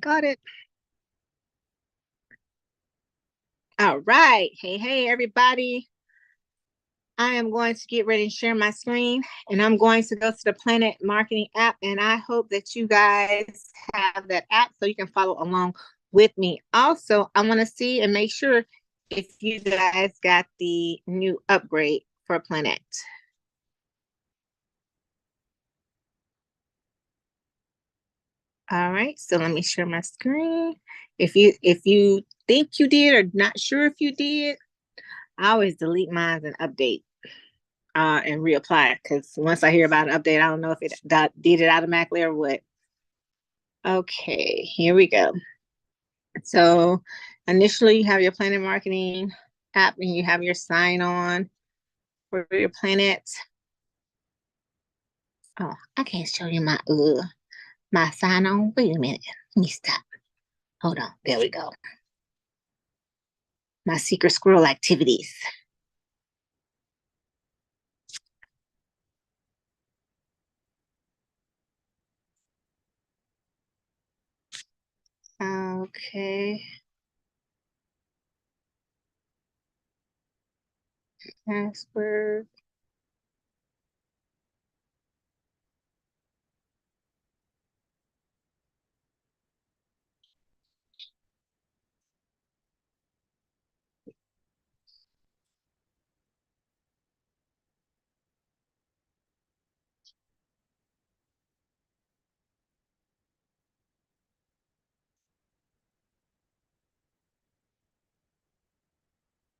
Got it. All right. Hey, everybody. I am going to get ready to share my screen and I'm going to go to the Planet Marketing app. And I hope that you guys have that app so you can follow along with me. Also, I want to see and make sure if you guys got the new upgrade for Planet. All right, so let me share my screen. If you think you did or not sure if you did, I always delete mine and update and reapply because once I hear about an update, I don't know if it did it automatically or what. Okay, here we go. So initially you have your Planet Marketing app and you have your sign on for your Planet. Oh, I can't show you my sign on. Wait a minute. Let me stop. Hold on. There we go. My secret squirrel activities. Okay. Password.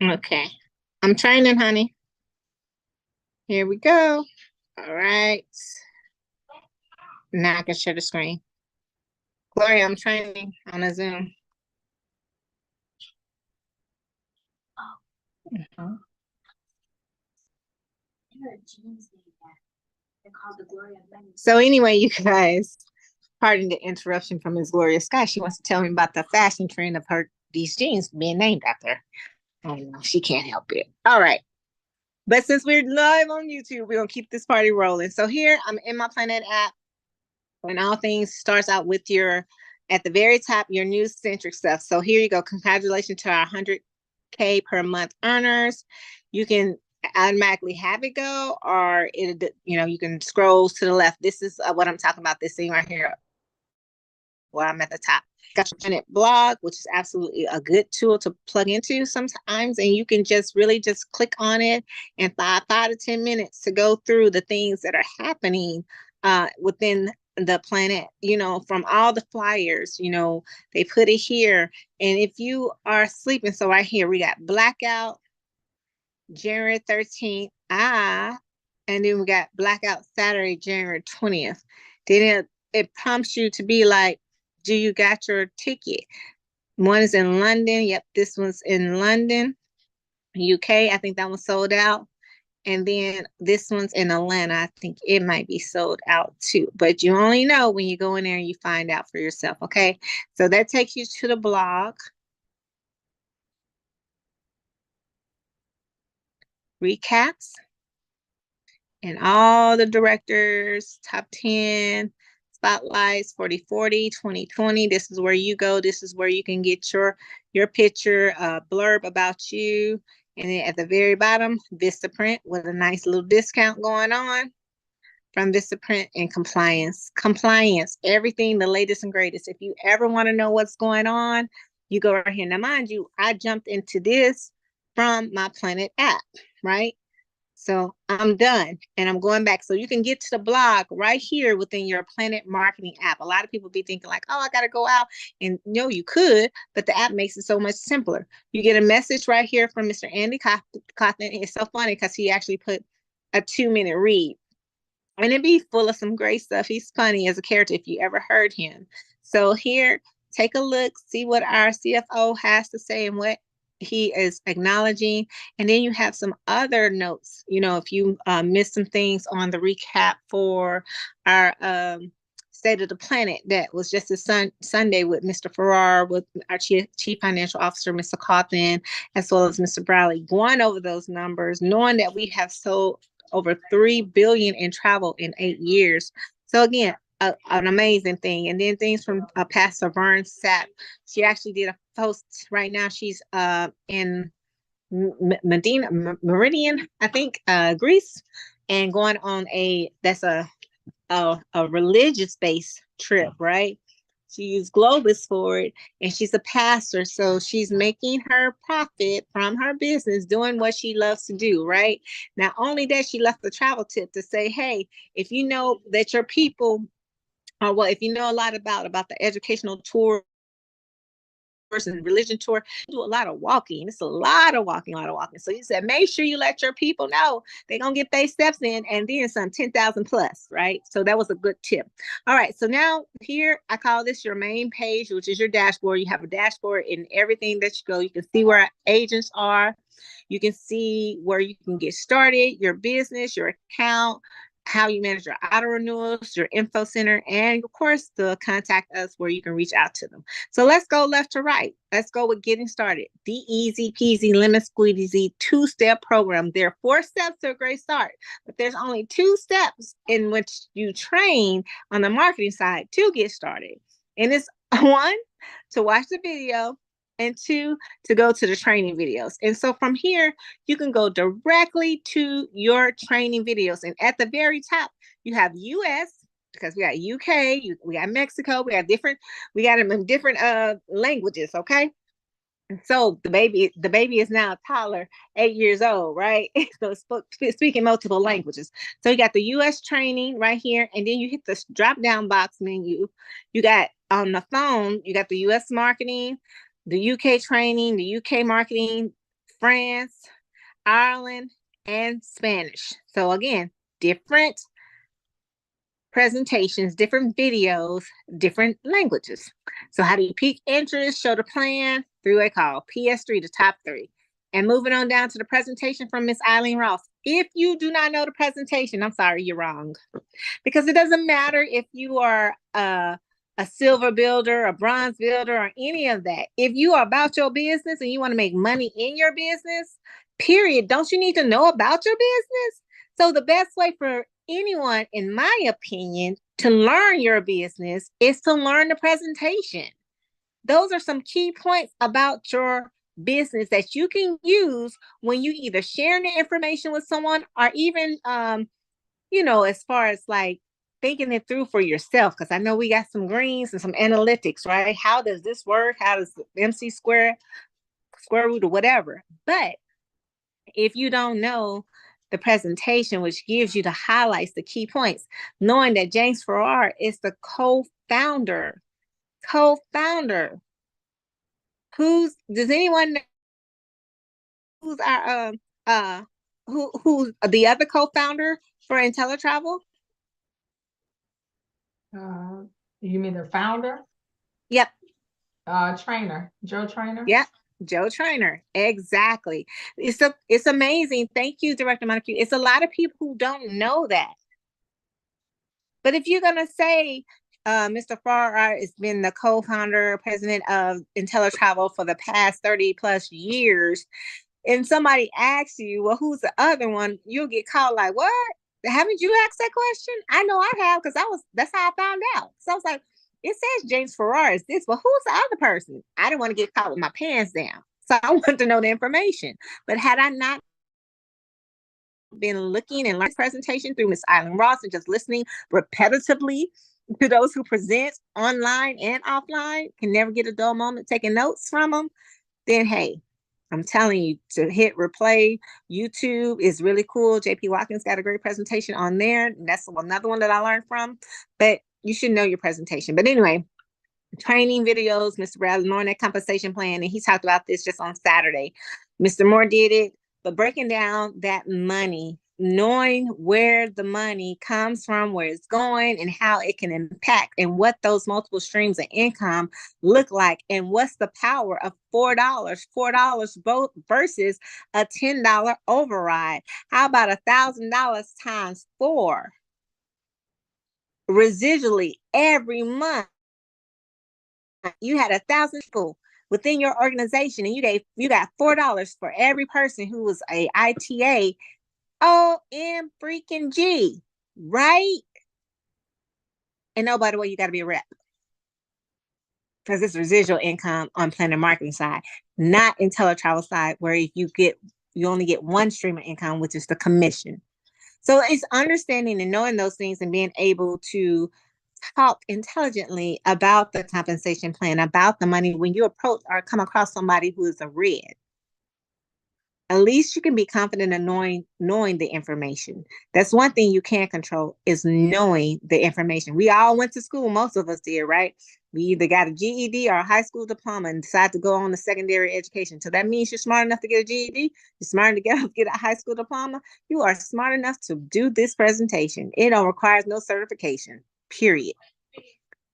Okay. I'm training, honey. Here we go. All right. Now I can share the screen. Gloria, I'm training on a Zoom. Mhm. So anyway, you guys, pardon the interruption from Ms. Gloria Scott. She wants to tell me about the fashion trend of these jeans being named after her. I don't know. She can't help it. All right. But since we're live on YouTube, we're gonna keep this party rolling. So here I'm in my Planet app, and all things starts out with your at the very top your news centric stuff. So here you go. Congratulations to our 100K per month earners. You can automatically have it go, or you can scroll to the left. This is what I'm talking about. This thing right here, where I'm at the top. Got your Planet blog, which is absolutely a good tool to plug into sometimes, and you can just really just click on it and five to 10 minutes to go through the things that are happening within the Planet, from all the flyers, they put it here. And if you are sleeping, so right here we got blackout January 13th, and then we got blackout Saturday, January 20th. Then it prompts you to be like, do you got your ticket? One is in London. Yep, this one's in London, UK. I think that one's sold out. And then this one's in Atlanta. I think it might be sold out too. But you only know when you go in there and you find out for yourself. Okay. So that takes you to the blog. Recaps and all the directors, top 10, spotlights, 40/40, 20/20. This is where you go. This is where you can get your picture, blurb about you. And then at the very bottom, Vistaprint with a nice little discount going on from Vistaprint and compliance. Compliance, everything the latest and greatest. If you ever want to know what's going on, you go right here. Now, mind you, I jumped into this from my Planet app, right? So I'm done and I'm going back. So you can get to the blog right here within your Planet Marketing app. A lot of people be thinking like, oh, I got to go out. And no, you could, but the app makes it so much simpler. You get a message right here from Mr. Andy Cawthon. It's so funny because he actually put a 2-minute read. And it'd be full of some great stuff. He's funny as a character if you ever heard him. So here, take a look, see what our CFO has to say and what he is acknowledging. And then you have some other notes. If you missed some things on the recap for our State of the Planet that was just a Sunday with Mr. Farrar, with our Chief Financial Officer, Mr. Cawthon, as well as Mr. Bradley, going over those numbers, knowing that we have sold over $3 billion in travel in 8 years. So again, an amazing thing. And then things from Pastor Vern Sapp. She actually did a post right now. She's in Meridian, I think, Greece, and going on that's a religious based trip, right? She used Globus for it, and she's a pastor, so she's making her profit from her business doing what she loves to do, right? Not only that, she left the travel tip to say, hey, if you know that your people, or well, if you know a lot about the educational tour and religion tour, do a lot of walking. It's a lot of walking, a lot of walking. So you said, make sure you let your people know they're going to get their steps in, and then some 10,000 plus, right? So that was a good tip. All right. So now here, I call this your main page, which is your dashboard. You have a dashboard in everything that you go. You can see where agents are. You can see where you can get started, your business, your account, how you manage your auto renewals, your info center, and of course, the contact us where you can reach out to them. So let's go left to right. Let's go with getting started. The easy peasy lemon squeezy two-step program. There are 4 steps to a great start, but there's only 2 steps in which you train on the marketing side to get started. And it's 1, to watch the video, and 2, to go to the training videos. And so from here, you can go directly to your training videos. And at the very top, you have US, because we got UK, we got Mexico, we got them in different languages, okay? So the baby is now a toddler, 8 years old, right? So speaking multiple languages. So you got the US training right here, and then you hit the drop down box menu. You got on the phone, you got the US marketing, the UK training, the UK marketing, France, Ireland, and Spanish. So again, different presentations, different videos, different languages. So how do you pique interest, show the plan through a call, PS3, the top 3. And moving on down to the presentation from Miss Eileen Ross. If you do not know the presentation, I'm sorry, you're wrong. Because it doesn't matter if you are a silver builder, a bronze builder, or any of that. If you are about your business and you want to make money in your business, period, don't you need to know about your business? So the best way for anyone, in my opinion, to learn your business is to learn the presentation. Those are some key points about your business that you can use when you either sharing the information with someone, or even as far as like thinking it through for yourself. Because I know we got some greens and some analytics, right? How does this work? How does MC square root, or whatever? But if you don't know the presentation, which gives you the highlights, the key points, knowing that James Farrar is the co-founder. Does anyone know who's our who's the other co-founder for IntelliTravel? You mean the founder? Yep. Trainer, Joe Trainer. Yep. Joe Trainer. Exactly. It's amazing. Thank you, Director Montague. It's a lot of people who don't know that. But if you're gonna say Mr. Farrar has been the co-founder, president of IntelliTravel for the past 30 plus years, and somebody asks you, well, who's the other one? You'll get called like, what? Haven't you asked that question? I know I have, because that's how I found out. So I was like, it says James Farrar is this, but who's the other person? I didn't want to get caught with my pants down. So I wanted to know the information. But had I not been looking and learning presentation through Miss Eileen Ross and just listening repetitively to those who present online and offline, can never get a dull moment taking notes from them, then hey, I'm telling you to hit replay. YouTube is really cool. JP Watkins got a great presentation on there. That's another one that I learned from. But you should know your presentation. But anyway, training videos, Mr. Bradley Moore, that compensation plan, and he talked about this just on Saturday. Mr. Moore did it, but breaking down that money, knowing where the money comes from, where it's going, and how it can impact, and what those multiple streams of income look like, and what's the power of $4 both versus a $10 override. How about $1,000 times 4 residually every month? You had 1,000 people within your organization, and you got $4 for every person who was a ITA. OM freaking G, right? And oh, by the way, you got to be a rep because it's residual income on Planet Marketing side, not IntelliTravel side, where you only get one stream of income, which is the commission. So it's understanding and knowing those things and being able to talk intelligently about the compensation plan, about the money when you approach or come across somebody who is a red. At least you can be confident in knowing the information. That's one thing you can't control is knowing the information. We all went to school, most of us did, right? We either got a GED or a high school diploma and decided to go on to secondary education. So that means you're smart enough to get a GED, you're smart enough to get a high school diploma. You are smart enough to do this presentation. It requires no certification, period.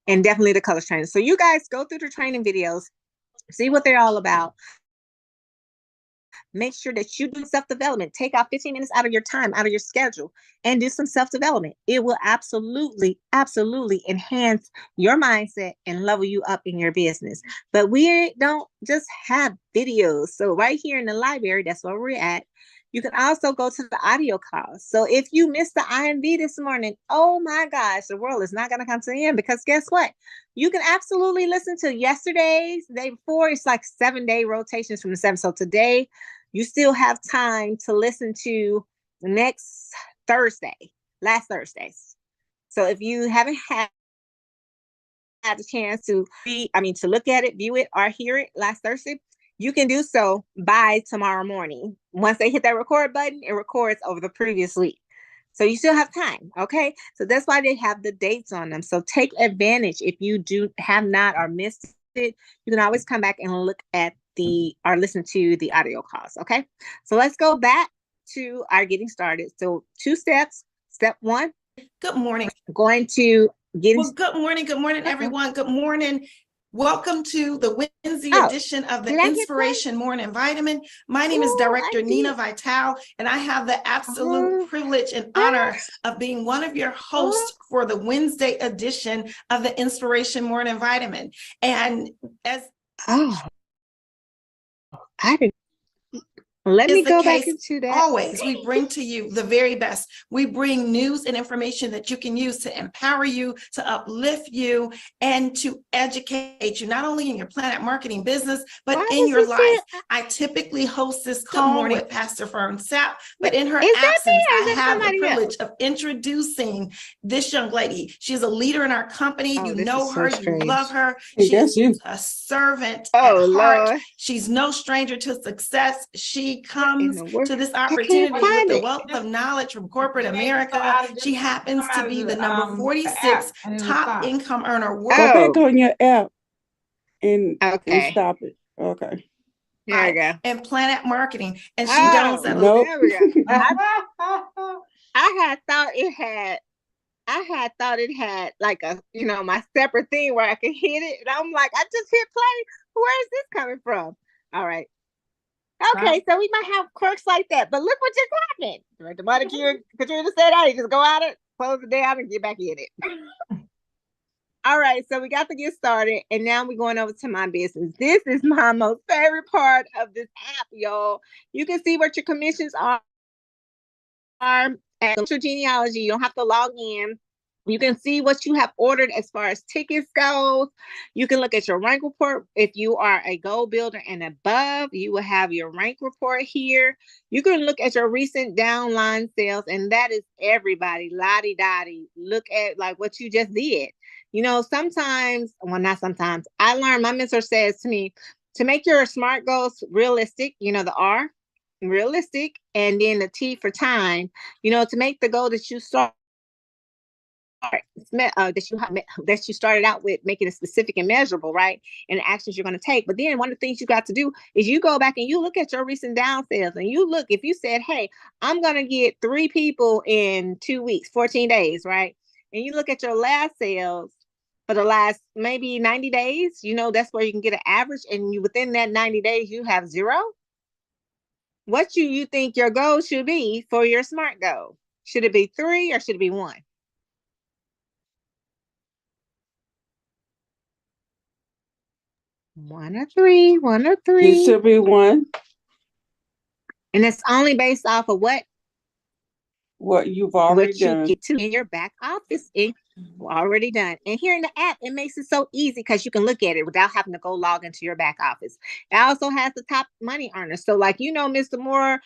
And definitely the colors training. So you guys go through the training videos, see what they're all about. Make sure that you do self-development. Take out 15 minutes out of your time, out of your schedule, and do some self-development. It will absolutely, absolutely enhance your mindset and level you up in your business. But we don't just have videos. So right here in the library, that's where we're at. You can also go to the audio class. So if you missed the IMV this morning, oh my gosh, the world is not going to come to the end, because guess what? You can absolutely listen to yesterday's, the day before. It's like 7-day rotations from the 7. So today, you still have time to listen to next Thursday, last Thursdays. So if you haven't had the chance to look at it, view it, or hear it last Thursday, you can do so by tomorrow morning. Once they hit that record button, it records over the previous week. So you still have time, okay? So that's why they have the dates on them. So take advantage. If you have not or missed it, you can always come back and look at or listen to the audio calls, okay? So let's go back to our getting started. So 2 steps. Step 1. Good morning. Going to get. Well, good morning, everyone. Good morning. Welcome to the Wednesday edition of the Inspiration Morning Vitamin. My name is Director Nina Vital, and I have the absolute privilege and honor of being one of your hosts for the Wednesday edition of the Inspiration Morning Vitamin. And let me go back into that. Always, we bring to you the very best. We bring news and information that you can use to empower you, to uplift you, and to educate you, not only in your Planet Marketing business, but in your life. I typically host this call with Pastor Fern Sapp, but in her absence, I have the privilege of introducing this young lady. She's a leader in our company. You know her, you love her. She's a servant at heart. Lord. She's no stranger to success. She comes to this opportunity with the wealth of knowledge from corporate America. She happens to be the number 46 top income earner. Go back on your app and stop it. Okay. There we go. And Planet Marketing. And she does that. Nope. There we go. I had thought it had like a, my separate thing where I could hit it. And I'm like, I just hit play. Where is this coming from? All right. Okay, so we might have quirks like that, but look what just happened. Director Monica, Katrina said, "I just go out it, close it down, and get back in it." All right, so we got to get started, and now we're going over to my business. This is my most favorite part of this app, y'all. You can see what your commissions are at your genealogy. You don't have to log in. You can see what you have ordered as far as tickets goes. You can look at your rank report. If you are a gold builder and above, you will have your rank report here. You can look at your recent downline sales, and that is everybody, lottie-dottie. Look at like what you just did. Sometimes, well, not sometimes, I learned, my mentor says to me, to make your SMART goals realistic, the R, realistic, and then the T for time, to make the goal that you start, that you started out with, making it specific and measurable, right? And the actions you're going to take. But then one of the things you got to do is you go back and you look at your recent down sales, and you look, if you said, hey, I'm going to get 3 people in 2 weeks, 14 days, right? And you look at your last sales for the last maybe 90 days, that's where you can get an average. And within that 90 days, you have 0. What you think your goal should be for your SMART goal? Should it be 3 or should it be 1? 1 or 3, 1 or 3. It should be 1. And it's only based off of what? What you've already done. You get to in your back office. Already done. And here in the app, it makes it so easy because you can look at it without having to go log into your back office. It also has the top money earners. So, like, Mr. Moore,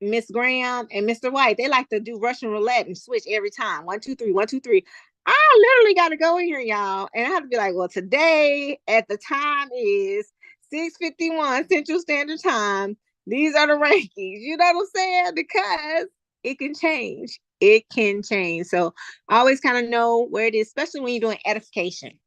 Miss Graham, and Mr. White, they like to do Russian roulette and switch every time. 1, 2, 3, 1, 2, 3. I literally got to go in here, y'all. And I have to be like, well, today at the time is 6:51 Central Standard Time. These are the rankings. You know what I'm saying? Because it can change. It can change. So always kind of know where it is, especially when you're doing edification.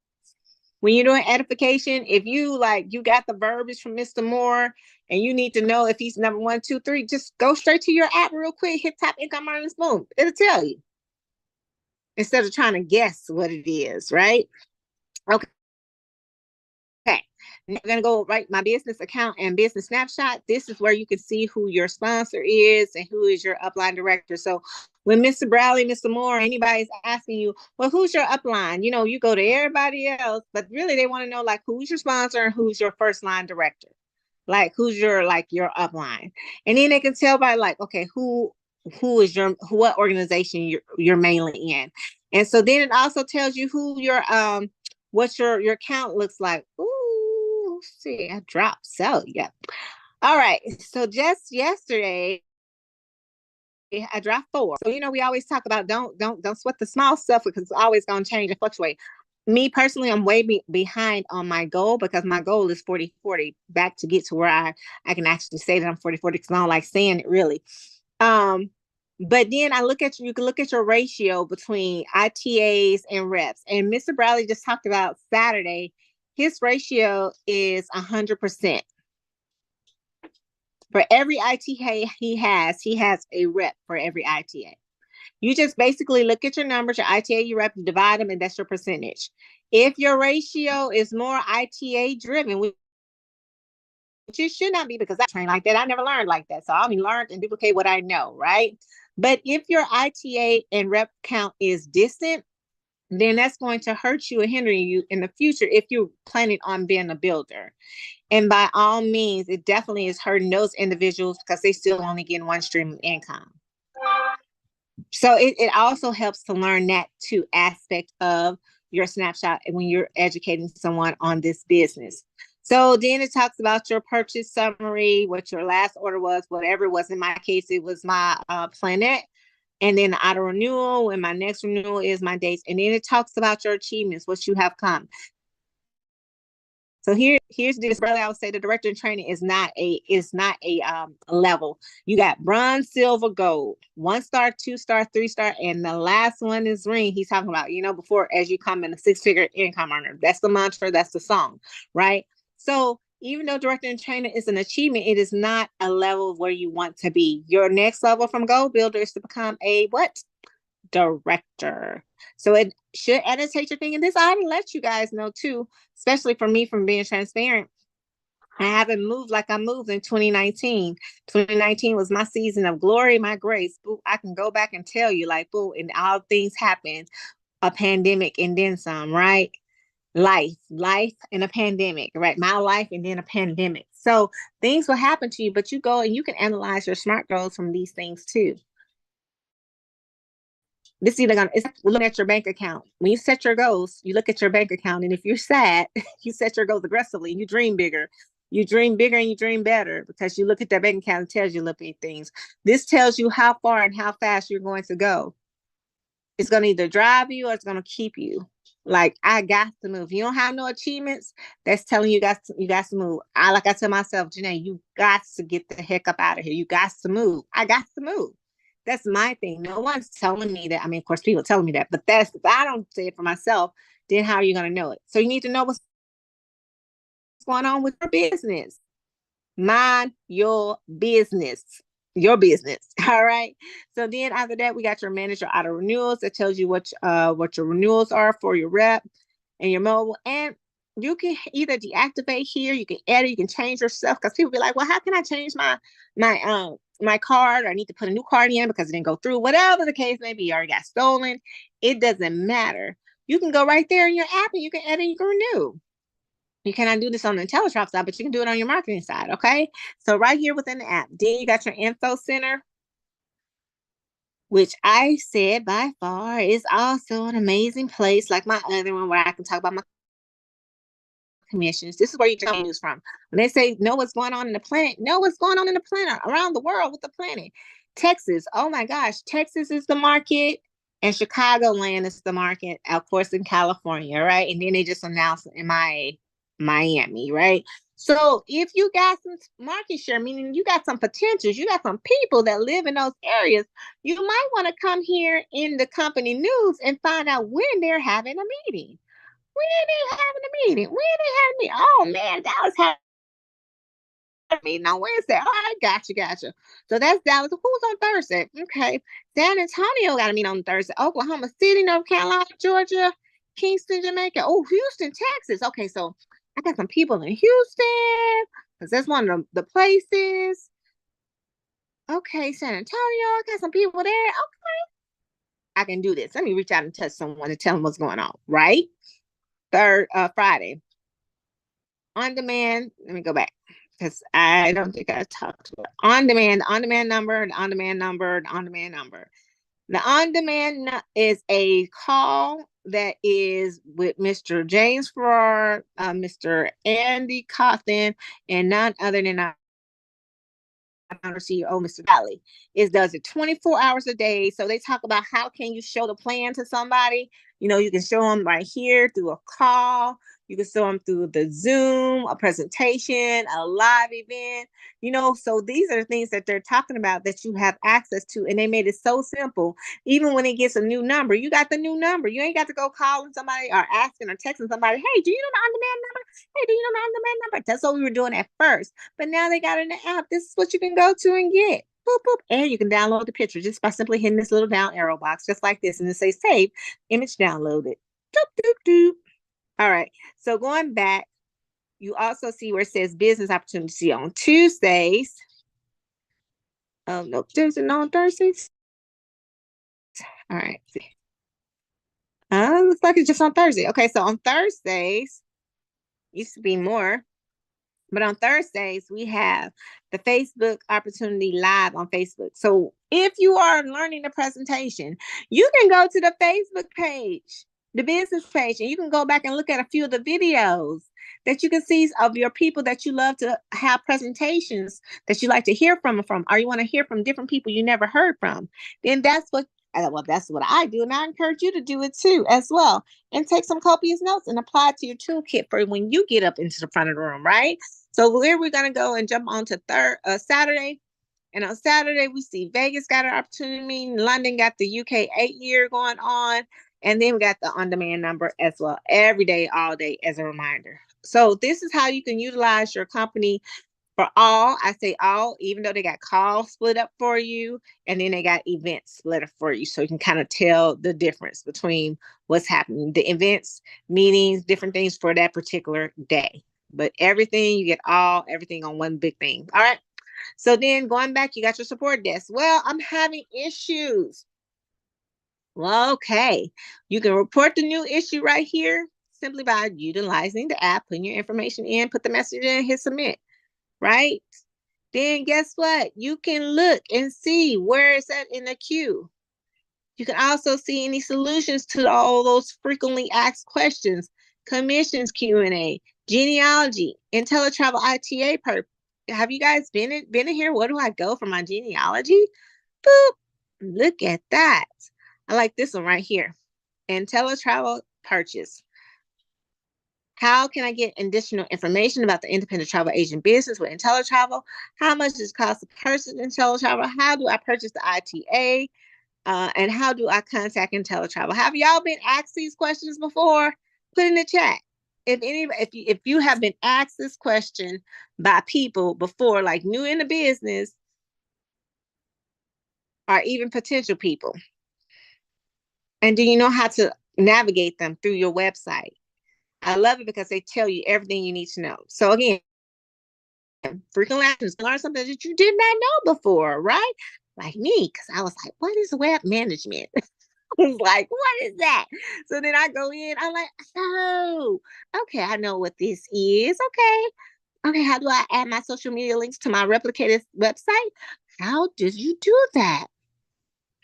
When you're doing edification, if you got the verbiage from Mr. Moore and you need to know if he's number 1, 2, 3, just go straight to your app real quick, hit top income earners, boom. It'll tell you. Instead of trying to guess what it is, right? Okay. Now we're gonna go right my business account and business snapshot. This is where you can see who your sponsor is and who is your upline director. So when Mr. Bradley, Mr. Moore, anybody's asking you, well, who's your upline? You go to everybody else, but really they want to know who's your sponsor and who's your first line director. Who's your upline. And then they can tell by okay, what organization you're mainly in. And so then it also tells you who your what your account looks like. Ooh, see, I dropped. So yeah. All right. So just yesterday, I dropped 4. So we always talk about don't sweat the small stuff because it's always gonna change and fluctuate. Me personally, I'm way behind on my goal because my goal is 40-40 back to get to where I can actually say that I'm 40-40 because I don't like saying it really. But then you can look at your ratio between ITAs and reps. And Mr. Bradley just talked about Saturday, his ratio is 100%. For every ITA he has a rep for every ITA. You just basically look at your numbers, your ITA, your rep, you divide them, and that's your percentage. If your ratio is more ITA driven, which it should not be because I trained like that. I never learned like that. So I only learned and duplicate what I know, right? But if your ITA and rep count is distant, then that's going to hurt you and hinder you in the future if you're planning on being a builder. And by all means, it definitely is hurting those individuals because they still only get one stream of income. So it also helps to learn that too aspect of your snapshot when you're educating someone on this business. So then it talks about your purchase summary, what your last order was, whatever it was. In my case, it was my Planet. And then the auto renewal, and my next renewal is my dates. And then it talks about your achievements, what you have come. So here's this, brother. I would say the director in training is not a level. You got bronze, silver, gold, 1 star, 2 star, 3 star, and the last one is ring. He's talking about, before as you come in a 6-figure income earner. That's the mantra, that's the song, right? So even though director and trainer is an achievement, it is not a level where you want to be. Your next level from gold builder is to become a what? Director. So it should annotate your thing. And this I ought to let you guys know too, especially for me from being transparent. I haven't moved like I moved in 2019. 2019 was my season of glory, my grace. Boo, I can go back and tell you boo, and all things happened, a pandemic and then some, right? Life and a pandemic, right? My life and then a pandemic. So things will happen to you, but you go and you can analyze your SMART goals from these things too. It's looking at your bank account. When you set your goals, you look at your bank account, and if you're sad, you set your goals aggressively and you dream bigger. You dream bigger and you dream better because you look at that bank account and tells you little things. This tells you how far and how fast you're going to go. It's going to either drive you or it's going to keep you. I got to move. You don't have no achievements. That's telling you guys you got to move. I tell myself, Janae, you got to get the heck up out of here. You got to move. I got to move. That's my thing. No one's telling me that. I mean, of course, people telling me that, but if I don't say it for myself, then how are you going to know it? So you need to know what's going on with your business. Mind your business. Your business. All right. So then after that, we got your manager auto renewals that tells you what your renewals are for your rep and your mobile. And you can either deactivate here, you can edit, you can change yourself because people be like, well, how can I change my card? Or I need to put a new card in because it didn't go through. Whatever the case may be, or it got stolen. It doesn't matter. You can go right there in your app and you can edit, you can renew. You cannot do this on the IntelliTrop side, but you can do it on your marketing side, okay? So right here within the app, then you got your info center. which I said by far is also an amazing place, like my other one where I can talk about my commissions. This is where you get news from. When they say know what's going on in the planet, know what's going on in the planet around the world with the planet. Texas, oh my gosh, Texas is the market, and Chicagoland is the market, of course, in California, right? And then they just announced in Miami, right? So if you got some market share, meaning you got some potentials, you got some people that live in those areas, you might want to come here in the company news and find out when they're having a meeting. When they having a meeting? When they having a meeting? Oh man, Dallas having a meeting on Wednesday. All right, gotcha. So that's Dallas. Who's on Thursday? Okay. San Antonio got a meeting on Thursday. Oklahoma City, North Carolina, Georgia, Kingston, Jamaica. Oh, Houston, Texas. Okay, so I got some people in Houston because that's one of the places. Okay, San Antonio. I got some people there. Okay, I can do this. Let me reach out and touch someone and tell them what's going on. Right. Friday. On demand. Let me go back because I don't think I talked about on demand number. The on demand is a call that is with Mr. James Farrar, Mr. Andy Cawthon, and none other than our CEO, Mr. Valley. It does it 24 hours a day. So they talk about how can you show the plan to somebody. You can show them right here through a call. You can show them through the Zoom, a presentation, a live event. So these are the things that they're talking about that you have access to. And they made it so simple. Even when it gets a new number, you got the new number. You ain't got to go calling somebody or asking or texting somebody, hey, do you know the on-demand number? Hey, do you know the on-demand number? That's what we were doing at first. But now they got in the app. This is what you can go to and get. Boop, boop. And you can download the picture just by simply hitting this little down arrow box, just like this. And it says save, image downloaded. Doop, doop, doop. All right. So going back, you also see where it says business opportunity on Tuesdays. Oh, no, Tuesday, no, on Thursdays. All right. Looks like it's just on Thursday. Okay, so on Thursdays, used to be more, but on Thursdays, we have the Facebook opportunity live on Facebook. So if you are learning the presentation, you can go to the Facebook page, the business page, and you can go back and look at a few of the videos that you can see of your people that you love to have presentations that you like to hear from, or you want to hear from different people you never heard from. Then that's what I do. And I encourage you to do it too, as well. And take some copious notes and apply it to your toolkit for when you get up into the front of the room, right? So where we're going to go and jump on to Saturday. And on Saturday, we see Vegas got an opportunity. London got the UK 8-year going on. And then we got the on-demand number as well, every day, all day, as a reminder. So this is how you can utilize your company for all. I say all, even though they got calls split up for you, and then they got events split up for you. So you can kind of tell the difference between what's happening. The events, meetings, different things for that particular day. But everything, you get everything on one big thing. All right. So then going back, you got your support desk. Well, I'm having issues. Well, okay. You can report the new issue right here simply by utilizing the app, putting your information in, put the message in, hit submit, right? Then guess what? You can look and see where it's at in the queue. You can also see any solutions to all those frequently asked questions, commissions Q&A, genealogy, IntelliTravel ITA Have you guys been in here? Where do I go for my genealogy? Boop. Look at that. I like this one right here. IntelliTravel purchase. How can I get additional information about the independent travel agent business with IntelliTravel? How much does it cost to purchase IntelliTravel? How do I purchase the ITA? And how do I contact IntelliTravel? Have y'all been asked these questions before? Put in the chat. If you have been asked this question by people before, like new in the business, or even potential people, and do you know how to navigate them through your website? I love it because they tell you everything you need to know. So again, frequent lessons, learn something that you did not know before, right? Like me, because I was like, what is web management? I was like, what is that? So then I go in, I'm like, oh, okay, I know what this is. Okay, how do I add my social media links to my replicated website? How did you do that?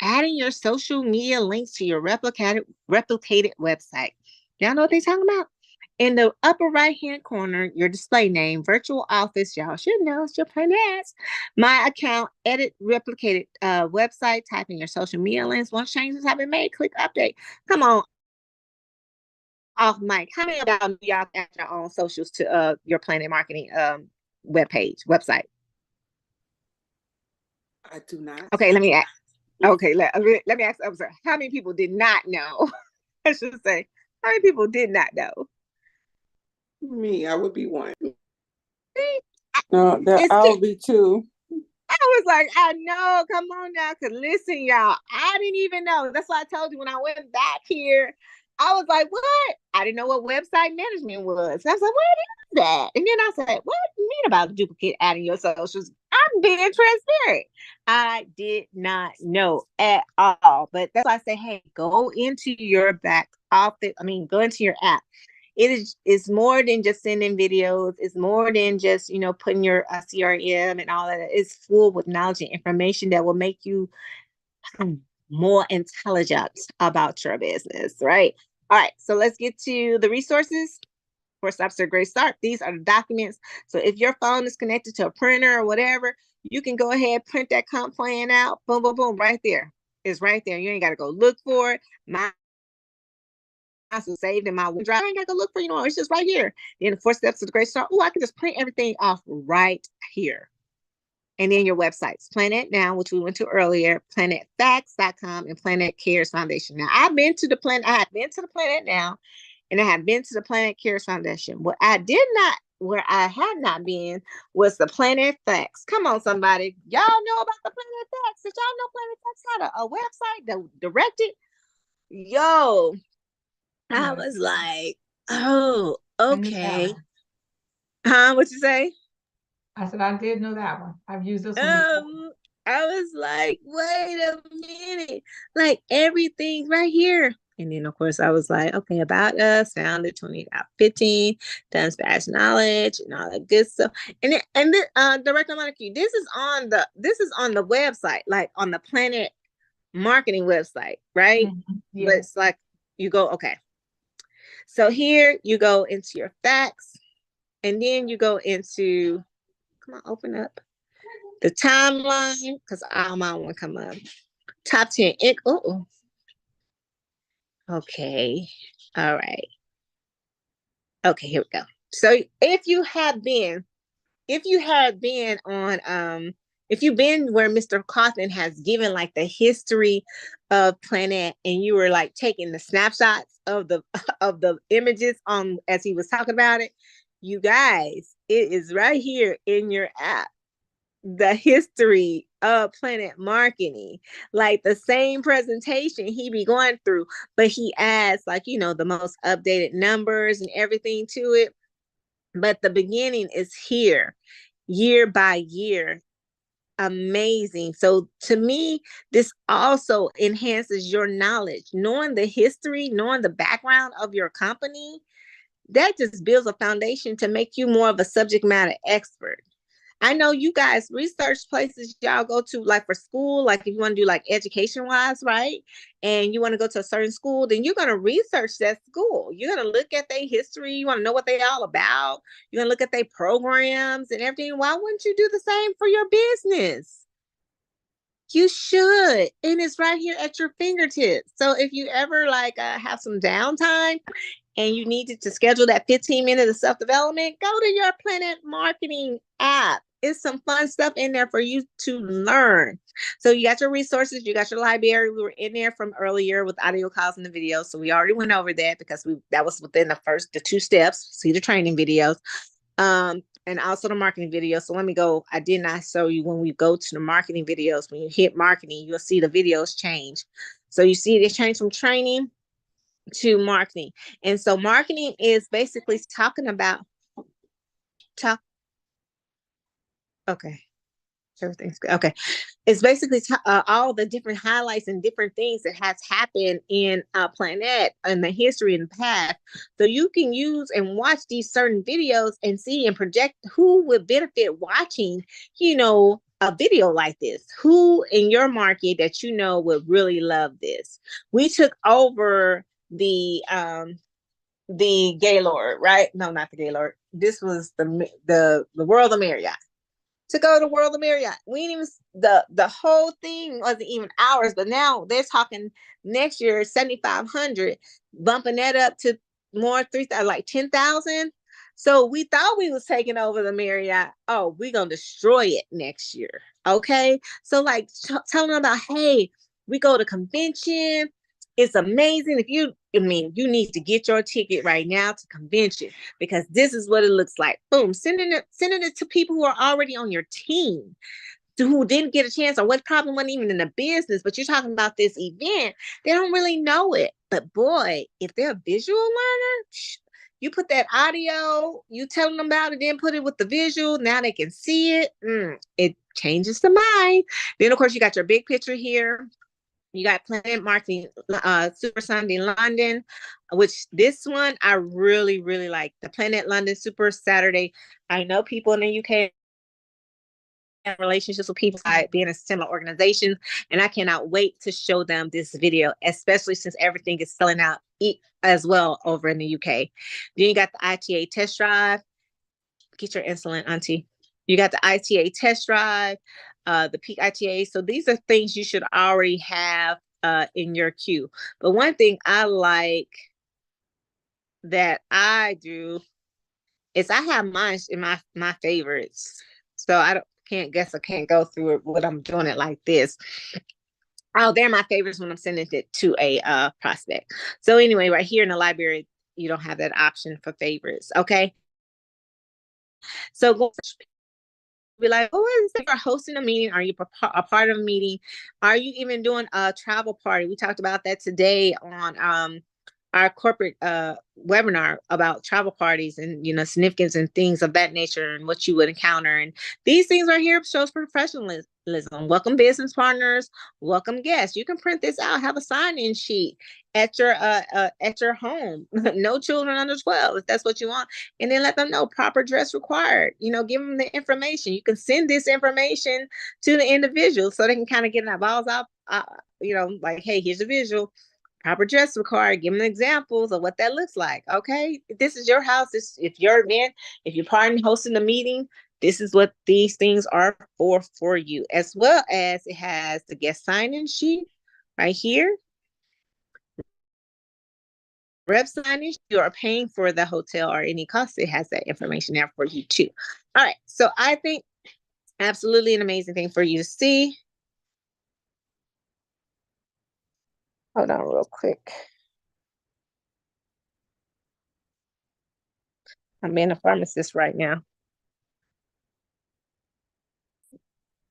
adding your social media links to your replicated website. Y'all know what they talking about? In the upper right-hand corner, your display name, virtual office, y'all should know, it's your Planet Ads. My account, edit replicated website, type in your social media links. Once changes have been made, click update. Come on, off mic. How many of y'all add your own socials to your Planet Marketing website? I do not. Okay, let me ask. Okay, let me ask. I'm sorry. How many people did not know? I should say, how many people did not know? Me, I would be one. See, No, that it's I would be two. I was like, I know, come on now, because listen, y'all, I didn't even know. That's why I told you when I went back here, I was like, what? I didn't know what website management was. I was like, what is that? And then I said, what do you mean about duplicate adding your socials? I'm being transparent. I did not know at all. But that's why I say, hey, go into your back office. Go into your app. It's more than just sending videos. It's more than just, putting your CRM and all that. It's full with knowledge and information that will make you more intelligent about your business, right? All right, so let's get to the resources. For Stops to a Great Start. These are the documents. So if your phone is connected to a printer or whatever, you can go ahead, print that comp plan out. Boom, boom, boom, right there. It's right there. You ain't got to go look for it. Mine's saved in my OneDrive. I ain't got to go look for it's just right here. Then the 4 Steps to the Great Start. Oh, I can just print everything off right here. And then your websites, Planet Now, which we went to earlier, planetfacts.com, and Planet Cares Foundation. Now, I have been to the Planet Now, and I have been to the Planet Cares Foundation. Where I had not been was the Planet Facts. Come on, somebody. Y'all know about the Planet Facts. Did y'all know Planet Facts had a website that directed? Yo, I was like, oh, okay. What you say? I said, I did know that one. I've used this one before. I was like, wait a minute, like everything's right here. And then of course I was like, okay, about us, founded 2015, done Splash Knowledge and all that good stuff. And Director Monica, this is on the website, like on the Planet Marketing website, right? Mm-hmm. Yeah. But it's like you go, okay. So here you go into your facts, and then you go into, come on, open up the timeline, because all mine want to come up. Top 10. Oh, okay. All right. Okay, here we go. So if you've been where Mr. Kaufman has given like the history of Planet, and you were like taking the snapshots of the images as he was talking about it, you guys, it is right here in your app. The history of Planet Marketing, like the same presentation he be going through, but he adds like, the most updated numbers and everything to it. But the beginning is here, year by year. Amazing. So to me, this also enhances your knowledge. Knowing the history, knowing the background of your company, that just builds a foundation to make you more of a subject matter expert. I know you guys research places y'all go to, like for school, like if you want to do like education wise, right? And you want to go to a certain school, then you're going to research that school. You're going to look at their history. You want to know what they're all about. You're going to look at their programs and everything. Why wouldn't you do the same for your business? You should. And it's right here at your fingertips. So if you ever have some downtime and you needed to schedule that 15 minutes of self-development, go to your Planet Marketing app. It's some fun stuff in there for you to learn. So you got your resources, you got your library. We were in there from earlier with audio calls and the videos. So we already went over that because that was within the 2 steps. See the training videos. And also the marketing video. So let me go. I did not show you when we go to the marketing videos. When you hit marketing, you'll see the videos change. So you see they change from training to marketing. And so marketing is basically talking about okay. Everything's good. Okay. It's basically all the different highlights and different things that has happened in Planet and the history and the past. So you can use and watch these certain videos and see and project who would benefit watching, a video like this? Who in your market that you know would really love this? We took over the Gaylord, right? No, not the Gaylord. This was the World of Marriott. To go to World of Marriott, we didn't even the whole thing wasn't even ours, but now they're talking next year 7,500, bumping that up to more 3,000, like 10,000. So we thought we was taking over the Marriott. Oh, we're gonna destroy it next year. Okay, so like telling them about, hey, we go to convention. It's amazing. I mean, you need to get your ticket right now to convention because this is what it looks like. Boom, sending it to people who are already on your team, who didn't get a chance or what probably wasn't even in the business, but you're talking about this event, they don't really know it. But boy, if they're a visual learner, you put that audio, you telling them about it, then put it with the visual, now they can see it. It changes the mind. Then, of course, you got your big picture here. You got Planet Marketing Super Sunday London, which this one I really, really like. The Planet London Super Saturday. I know people in the UK have relationships with people being a similar organization, and I cannot wait to show them this video, especially since everything is selling out as well over in the UK. Then you got the ITA test drive. Get your insulin, auntie. You got the ITA test drive. The peak ITA. So these are things you should already have in your queue. But one thing I like that I do is I have mine in my favorites. So I can't go through it when I'm doing it like this. Oh, they're my favorites when I'm sending it to a prospect. So anyway, right here in the library, you don't have that option for favorites. Okay. So go be like, oh, is you're hosting a meeting? Are you a part of a meeting? Are you even doing a travel party? We talked about that today on our corporate webinar about travel parties and, significance and things of that nature and what you would encounter. And these things right here shows professionalism. Welcome business partners, welcome guests. You can print this out, have a sign-in sheet at your home. No children under 12 if that's what you want. And then let them know proper dress required. Give them the information. You can send this information to the individual so they can kind of get their balls out, like, hey, here's a visual. Proper dress required. Give them examples of what that looks like. Okay, this is your house. If your event, if you're part in hosting a meeting, this is what these things are for you. As well as it has the guest sign-in sheet right here. Rep sign-in, you are paying for the hotel or any cost. It has that information there for you too. All right, so I think absolutely an amazing thing for you to see. Hold on real quick. I'm being a pharmacist right now.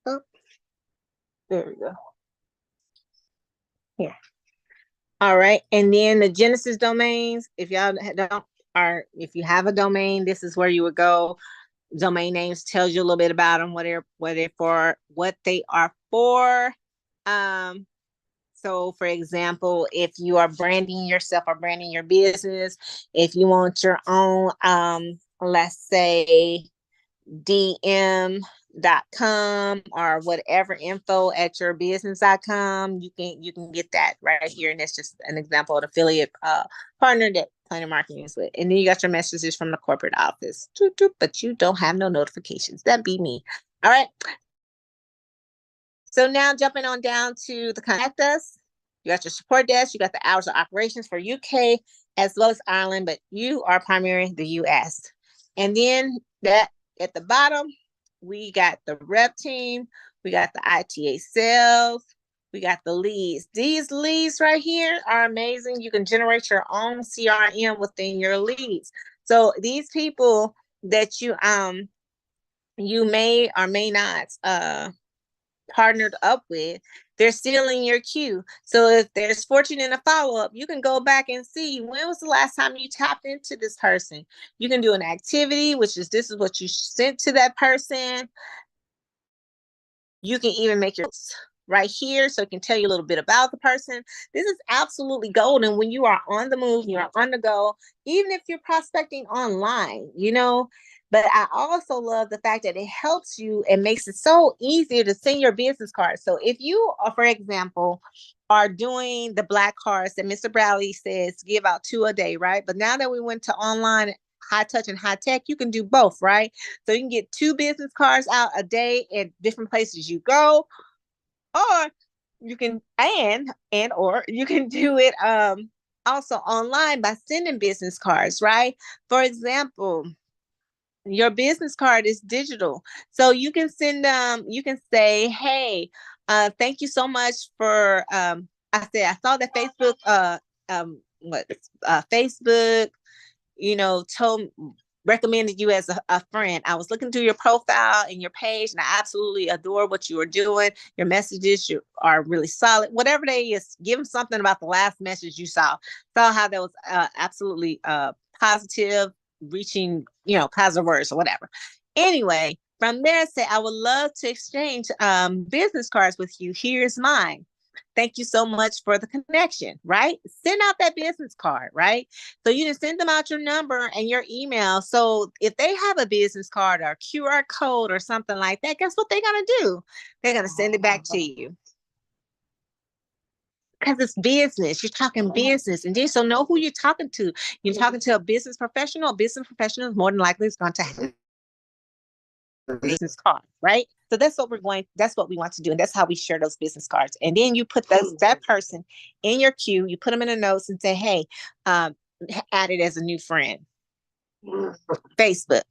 Oh, there we go. Here. All right. And then the Genesis domains, if y'all don't, or if you have a domain, this is where you would go. Domain names tells you a little bit about them, what they are for. So for example, if you are branding yourself or branding your business, if you want your own, let's say dm.com or whatever info at your business.com, you can get that right here. And that's just an example of an affiliate partner that Planet Marketing is with. And then you got your messages from the corporate office, but you don't have no notifications. That'd be me. All right. So now jumping on down to the contact us, you got your support desk, you got the hours of operations for UK as well as Ireland, but you are primarily the US. And then that at the bottom, we got the rep team, we got the ITA sales, we got the leads. These leads right here are amazing. You can generate your own CRM within your leads. So these people that you may or may not partnered up with, they're still in your queue. So if there's fortune in a follow-up, you can go back and see when was the last time you tapped into this person. You can do an activity, which is this is what you sent to that person. You can even make your right here so it can tell you a little bit about the person. This is absolutely golden when you are on the move, you are on the go, even if you're prospecting online, But I also love the fact that it helps you and makes it so easier to send your business cards. So if you are, for example, are doing the black cards that Mr. Bradley says give out 2 a day, right? But now that we went to online, high touch and high tech, you can do both, right? So you can get 2 business cards out a day at different places you go, or you can or you can do it also online by sending business cards, right? For example, your business card is digital, so you can send you can say, hey, thank you so much for I saw that Facebook what Facebook, told recommended you as a friend. I was looking through your profile and your page, and I absolutely adore what you are doing. Your messages are really solid. Whatever they is, give them something about the last message you saw how that was absolutely positive, reaching positive words or whatever. Anyway, from there, say, I would love to exchange business cards with you. Here's mine. Thank you so much for the connection, right? Send out that business card, right? So you can send them out your number and your email. So if they have a business card or QR code or something like that, guess what they're going to do? They're going to send it back to you. Because it's business. You're talking business. And then so know who you're talking to. You're talking to a business professional. A business professional is more than likely is going to have business card, right? So that's what we want to do. And that's how we share those business cards. And then you put that person in your queue, you put them in the notes and say, hey, add it as a new friend. Facebook.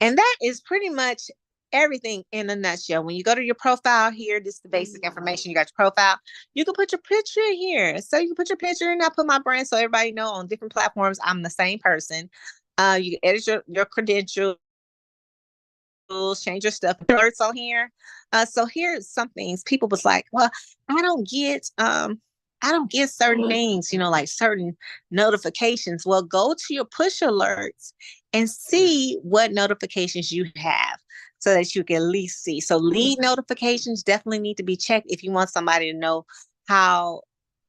And that is pretty much everything in a nutshell. When you go to your profile here, this is the basic information. You got your profile. You can put your picture in here. So you can put your picture and I put my brand so everybody know on different platforms I'm the same person. You can edit your credentials, change your stuff, alerts on here. So here's some things. People was like, well, I don't get certain things, like certain notifications. Well, go to your push alerts and see what notifications you have so that you can at least see. So lead notifications definitely need to be checked if you want somebody to know how,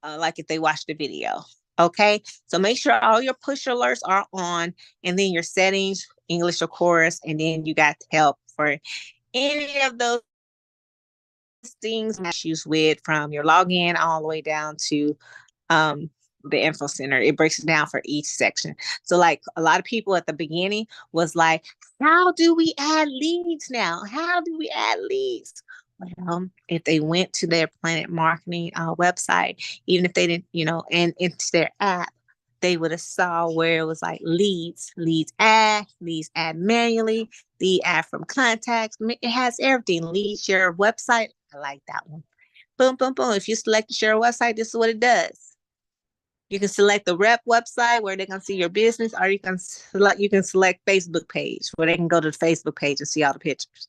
like if they watch the video. Okay, so make sure all your push alerts are on, and then your settings, English of course, and then you got help for any of those things issues with, from your login all the way down to the info center. It breaks it down for each section. So like a lot of people at the beginning was like, how do we add leads now? How do we add leads? Well, if they went to their Planet Marketing website, even if they didn't, and into their app, they would have saw where it was like leads add manually, lead add from contacts. It has everything. Leads your website. I like that one. Boom, boom, boom. If you select the share website, this is what it does. You can select the rep website where they can see your business, or you can select Facebook page where they can go to the Facebook page and see all the pictures.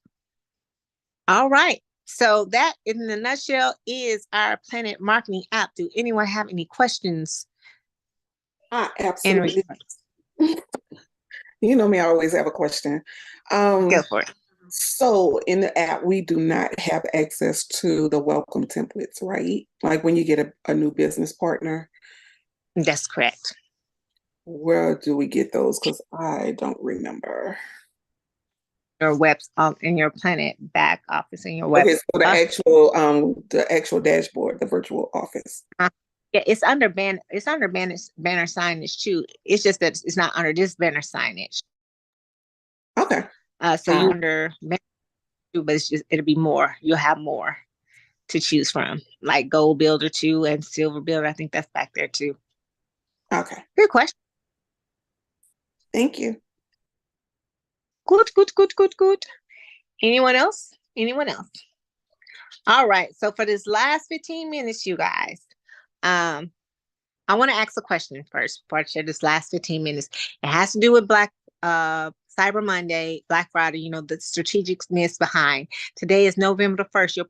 All right. So that in a nutshell is our Planet Marketing app. Do anyone have any questions? Absolutely. You know me, I always have a question. Go for it. So in the app, we do not have access to the welcome templates, right? Like when you get a new business partner. That's correct. Where do we get those? Because I don't remember. Your web in your Planet back office in your web. Okay, so the actual dashboard, the virtual office. Yeah, it's under banner signage too. It's just that it's not under this banner signage. Okay. So you under banner too, but it'll be more. You'll have more to choose from, like Gold Builder 2 and Silver Builder. I think that's back there too. Okay. Good question. Thank you. Good. Anyone else? All right. So for this last 15 minutes, you guys, I want to ask a question first before I share this last 15 minutes. It has to do with Cyber Monday, Black Friday, the strategicness behind. Today is November the 1st. You'll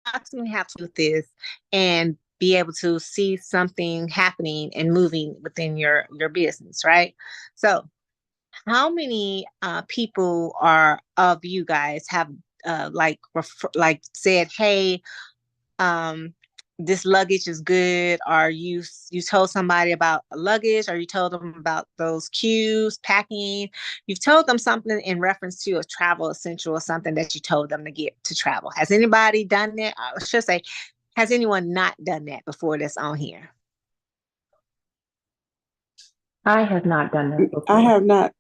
approximately have to do this and be able to see something happening and moving within your business, right? So how many people of you guys have said, hey, this luggage is good, or you told somebody about a luggage, or you told them about those cues, packing. You've told them something in reference to a travel essential or something that you told them to get to travel. Has anybody done that? I should say, has anyone not done that before that's on here? I have not done this before. I have not.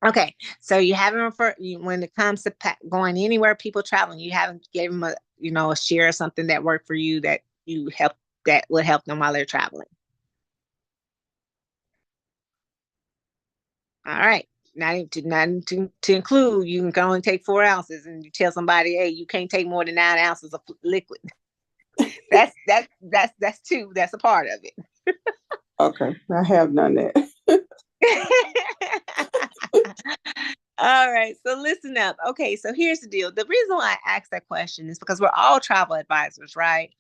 Okay, so you haven't referred when it comes to going anywhere, people traveling, you haven't gave them a share or something that worked for you that you help that would help them while they're traveling. All right. Not to include, you can only take 4 ounces, and you tell somebody, hey, you can't take more than 9 ounces of liquid. That's two. That's a part of it. Okay, I have done that. All right, so listen up. Okay, so here's the deal. The reason why I asked that question is because we're all travel advisors, right?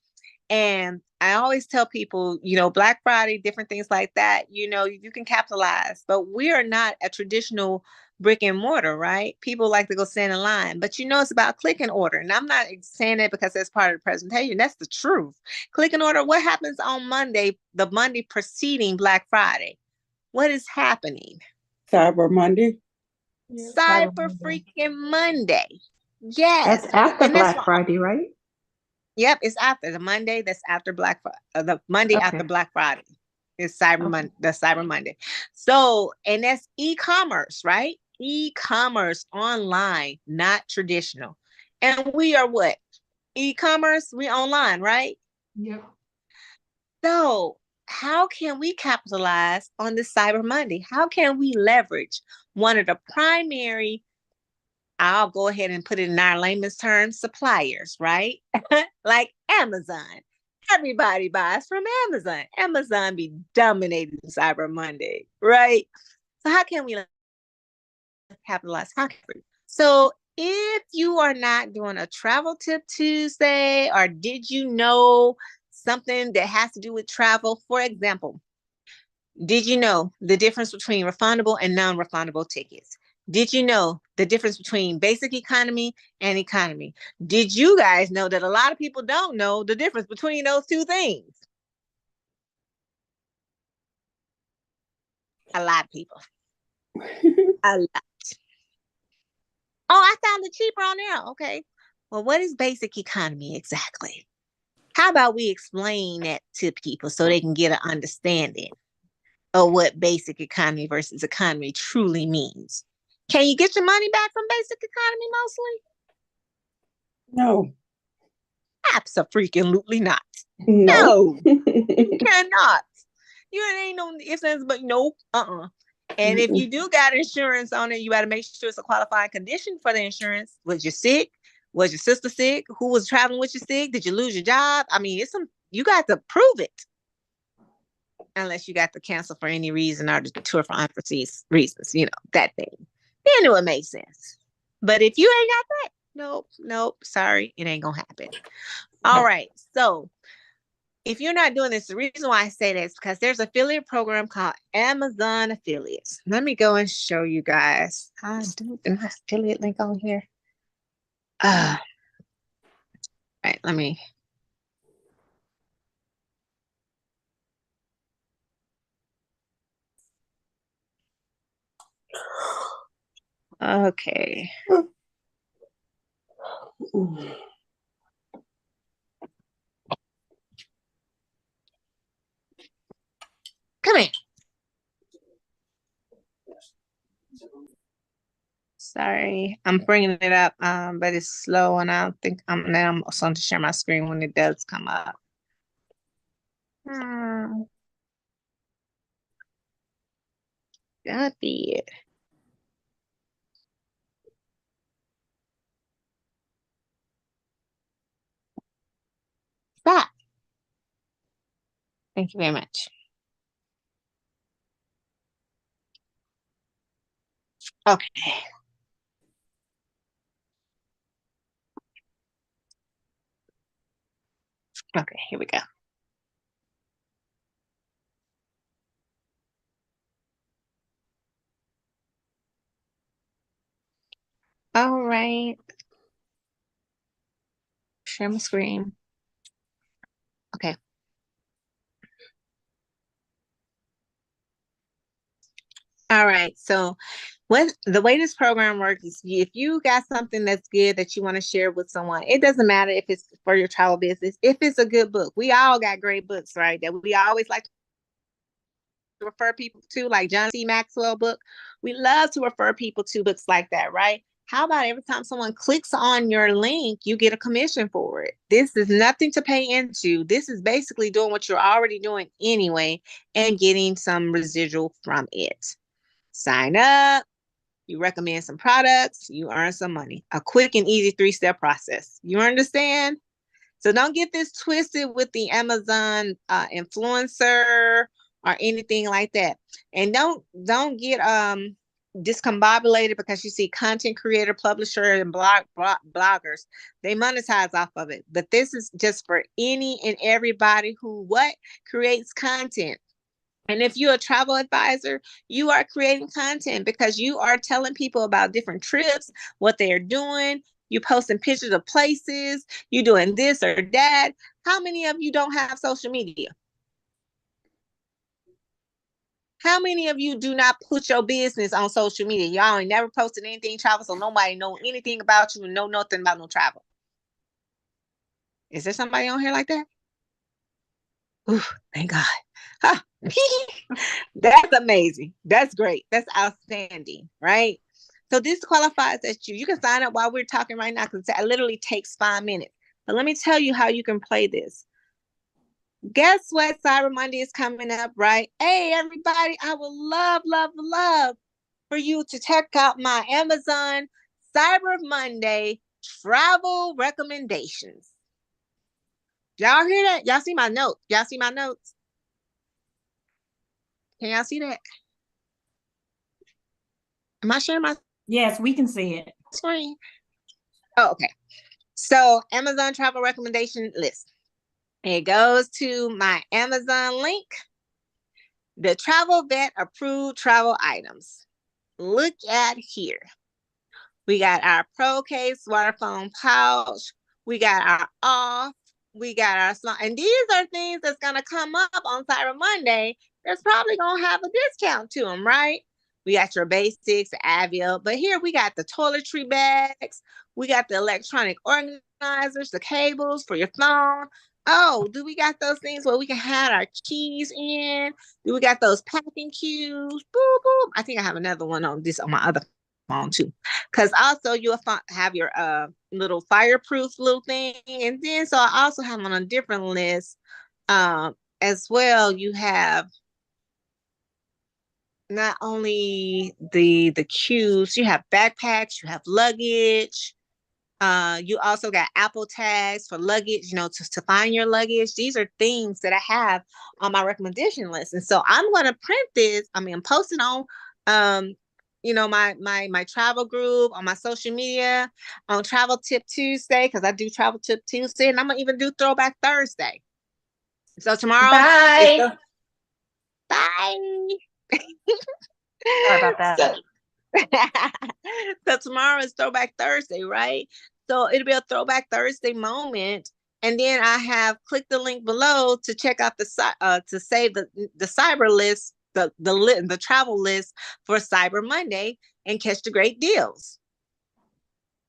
And I always tell people, Black Friday, different things like that, you can capitalize, but we are not a traditional brick and mortar, right? People like to go stand in line, but it's about click and order. And I'm not saying that because that's part of the presentation. That's the truth. Click and order. What happens on Monday, the Monday preceding Black Friday? What is happening? Cyber Monday. Cyber freaking Monday. Yes. That's after And that's Black Friday, right? Yep, it's after the Monday. That's after the Monday after Okay. Black Friday. It's Cyber Okay. Monday. That's Cyber Monday. So, and that's e-commerce, right? E-commerce online, not traditional. And we are what? E-commerce. We online, right? Yep. So, how can we capitalize on this Cyber Monday? How can we leverage one of the primary, I'll go ahead and put it in our layman's terms, suppliers, right? Like Amazon. Everybody buys from Amazon. Amazon be dominating Cyber Monday, right? So how can we capitalize? So if you are not doing a travel tip Tuesday, or did you know something that has to do with travel? For example, did you know the difference between refundable and non-refundable tickets? Did you know the difference between basic economy and economy? Did you guys know that a lot of people don't know the difference between those two things? A lot of people. A lot. Oh, I found it cheaper on there. Okay. Well, what is basic economy exactly? How about we explain that to people so they can get an understanding of what basic economy versus economy truly means? Can you get your money back from basic economy mostly? No. Absolutely not. No. No, you cannot. You ain't no ifs, ands, but nope. And if you do got insurance on it, you got to make sure it's a qualifying condition for the insurance. Was you sick? Was your sister sick? Who was traveling with you sick? Did you lose your job? I mean, you got to prove it. Unless you got to cancel for any reason or the tour for unforeseen reasons, that thing. Then it would make sense. But if you ain't got that, nope, sorry, it ain't gonna happen. All right, so if you're not doing this, the reason why I say that is because there's an affiliate program called Amazon Affiliates. Let me go and show you guys. I do my affiliate link on here. Right, let me. Okay. Come here. Sorry, I'm bringing it up, but it's slow, and I don't think I'm also going to share my screen when it does come up. God be it. Stop. Thank you very much. Okay. Okay, here we go. All right. Share my screen. All right. So the way this program works is if you got something that's good that you want to share with someone, it doesn't matter if it's for your travel business, if it's a good book. We all got great books, right? That we always like to refer people to, like John C. Maxwell book. We love to refer people to books like that, right? How about every time someone clicks on your link, you get a commission for it? This is nothing to pay into. This is basically doing what you're already doing anyway and getting some residual from it. Sign up, you recommend some products, you earn some money. A quick and easy 3-step process. You understand? So don't get this twisted with the Amazon influencer or anything like that. And don't get discombobulated because you see content creator, publisher, and bloggers. They monetize off of it. But this is just for any and everybody who creates content. And if you're a travel advisor, you are creating content because you are telling people about different trips, what they're doing. You posting pictures of places, you doing this or that. How many of you don't have social media? How many of you do not put your business on social media? Y'all ain't never posted anything travel, so nobody know anything about you and know nothing about no travel. Is there somebody on here like that? Ooh, thank God. Huh. That's amazing. That's great. That's outstanding, right? So this qualifies as you. You can sign up while we're talking right now because it literally takes 5 minutes. But let me tell you how you can play this. Guess what? Cyber Monday is coming up, right? Hey, everybody, I would love for you to check out my Amazon Cyber Monday travel recommendations. Y'all hear that? Y'all see my notes? Y'all see my notes? Can y'all see that? Am I sharing my Yes, we can see it. screen? Oh, okay. So Amazon travel recommendation list. It goes to my Amazon link. The Travel Vet approved travel items. Look at here. We got our Pro Case waterphone pouch. We got our off. We got our small. And these are things that's going to come up on Cyber Monday. There's probably going to have a discount to them, right? We got your basics, Avil. But here we got the toiletry bags. We got the electronic organizers, the cables for your phone. Oh, do we got those things where we can have our keys in? Do we got those packing cubes? Boom, boom. I think I have another one on my other phone too. Because also you'll have your little fireproof little thing. And then so I also have on a different list as well. You have not only the cubes, you have backpacks, you have luggage. You also got Apple tags for luggage, to find your luggage. These are things that I have on my recommendation list. And so I'm going to print this. Post it on, my travel group, on my social media, on Travel Tip Tuesday, because I do Travel Tip Tuesday, and I'm going to even do Throwback Thursday. So tomorrow. Bye. Bye. Sorry about that. So tomorrow is Throwback Thursday, right? So it'll be a Throwback Thursday moment. And then I have clicked the link below to check out to save the cyber list, the travel list for Cyber Monday and catch the great deals.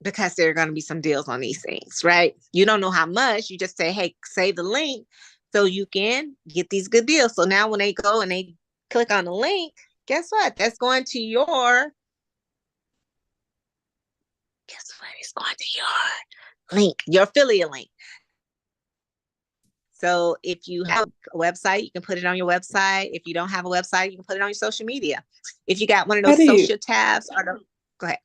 Because there are going to be some deals on these things, right? You don't know how much. You just say, hey, save the link so you can get these good deals. So now when they go and they click on the link, guess what? That's going to your it's going to your link, your affiliate link. So if you have a website, you can put it on your website. If you don't have a website, you can put it on your social media. If you got one of those social tabs, go ahead.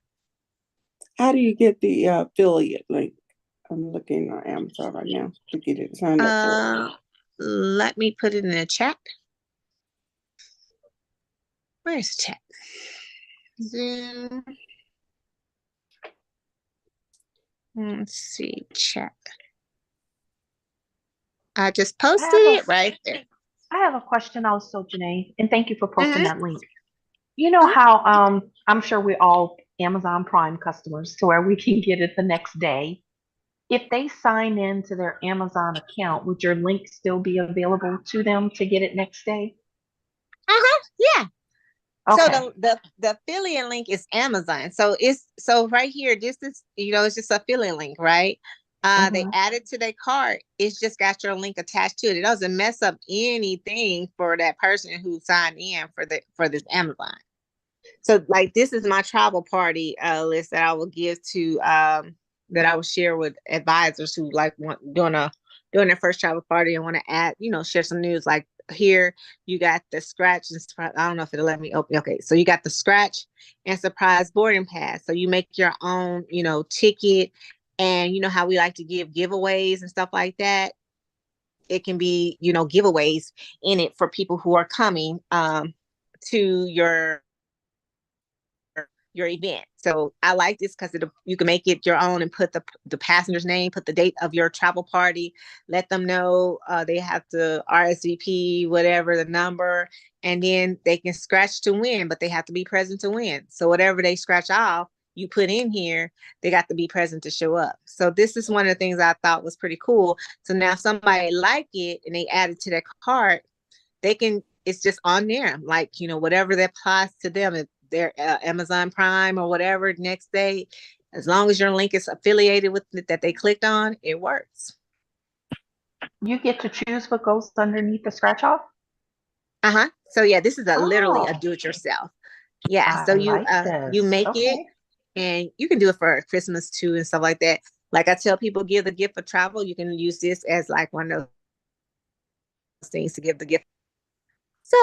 How do you get the affiliate link? I'm looking on Amazon right now to get it signed up for. Let me put it in the chat. Where's the chat? Zoom. Let's see, chat. I just posted it right there. I have a question also, Janae, and thank you for posting that link. You know how I'm sure we're all Amazon Prime customers to where we can get it the next day. If they sign in to their Amazon account, would your link still be available to them to get it next day? Yeah. So Okay. the affiliate link is Amazon. So so right here, this is, it's just affiliate link, right? They Mhm. add it to their cart. It's just got your link attached to it. It doesn't mess up anything for that person who signed in for this Amazon. So like this is my travel party list that I will give to that I will share with advisors who like want doing their first travel party and want to add, share some news. Like here you got the scratch and I don't know if it'll let me open. Okay, so you got the scratch and surprise boarding pass. So you make your own, ticket, and you know how we like to give giveaways and stuff like that. It can be, giveaways in it for people who are coming to your event. So I like this because you can make it your own and put the passenger's name, put the date of your travel party, let them know they have to RSVP, whatever the number, and then they can scratch to win, but they have to be present to win. So whatever they scratch off, you put in here, they got to be present to show up. So this is one of the things I thought was pretty cool. So now if somebody like it and they add it to their cart, it's just on there. Like, whatever that applies to them, if they're Amazon Prime or whatever next day, as long as your link is affiliated with it that they clicked on, it works. You get to choose what goes underneath the scratch off? Uh-huh. So yeah, this is literally a Oh, do-it-yourself. Yeah. I So like you this. make it, Okay. and you can do it for Christmas too and stuff like that. Like I tell people, give the gift of travel. You can use this as like one of those things to give the gift. So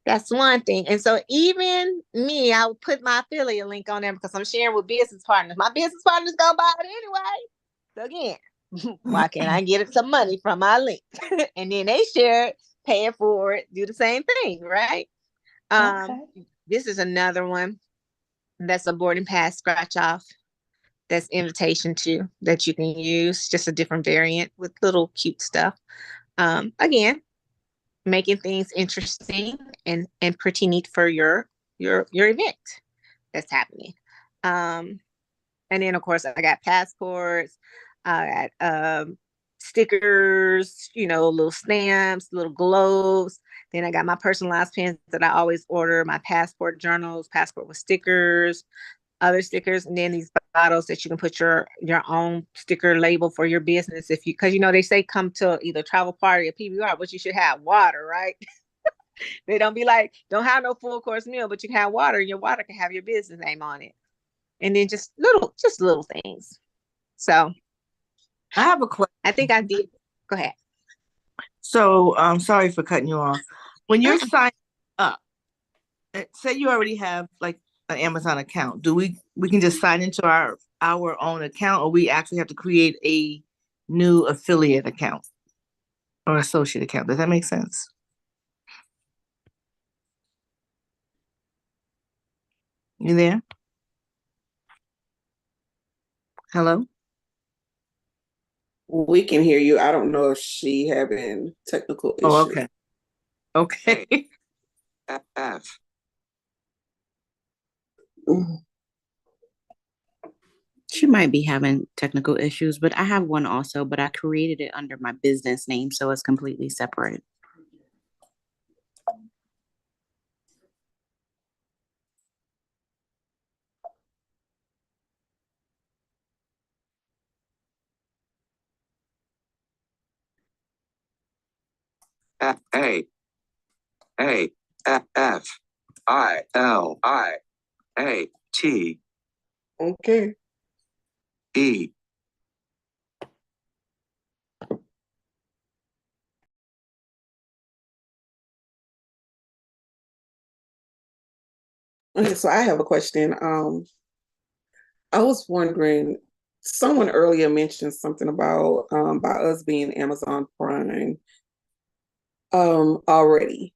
that's one thing. And so even me, I would put my affiliate link on there because I'm sharing with business partners. My business partners gonna buy it anyway. So again, why can't I get some money from my link? And then they share it, pay it for it, do the same thing, right? Okay. This is another one that's a boarding pass scratch off. That's invitation to that you can use, just a different variant with little cute stuff. Again, making things interesting and pretty neat for your event that's happening. And then of course I got passports, I got stickers, little stamps, little globes. Then I got my personalized pens that I always order, my passport journals, passport with stickers, other stickers, and then these bottles that you can put your own sticker label for your business if you, because they say come to either travel party or PBR, but you should have water, right? They don't be like, don't have no full course meal, but you can have water, and your water can have your business name on it. And then just little things. So I have a question. I think I did. Go ahead. So I'm sorry for cutting you off. When you're signing up, say you already have like an Amazon account, we can just sign into our own account, or we actually have to create a new affiliate account or associate account? Does that make sense? You there? Hello? We can hear you. I don't know if she having technical issues. Oh, okay. Okay. F. She might be having technical issues, but I have one also, but I created it under my business name, so it's completely separate. FAFFILIAT Okay. E. Okay, so I have a question. I was wondering, someone earlier mentioned something about by us being Amazon Prime, already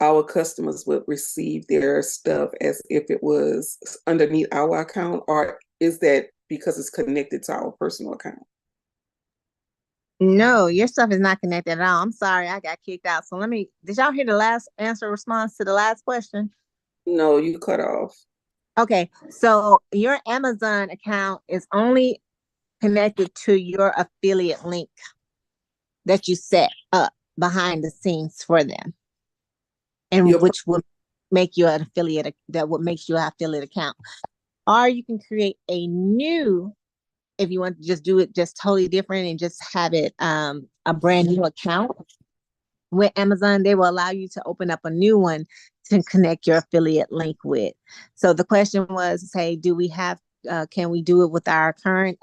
our customers would receive their stuff as if it was underneath our account, or is that because it's connected to our personal account? No, your stuff is not connected at all. I'm sorry, I got kicked out. So did y'all hear the last response to the last question? No, you cut off. Okay, so your Amazon account is only connected to your affiliate link that you set up behind the scenes for them. And Your which would make you an affiliate, that what makes you an affiliate account. Or you can create a new, if you want to just do it just totally different and just have it a brand new account with Amazon. They will allow you to open up a new one to connect your affiliate link with. So the question was, say, do we have can we do it with our current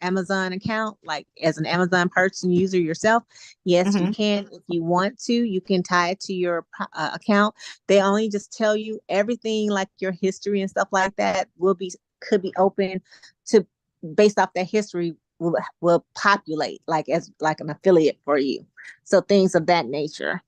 Amazon account, like as an Amazon person user yourself? Yes, you can. If you want to, you can tie it to your account. They only just tell you everything, like your history and stuff like that could be open to, based off that history, will populate like as like an affiliate for you. So things of that nature.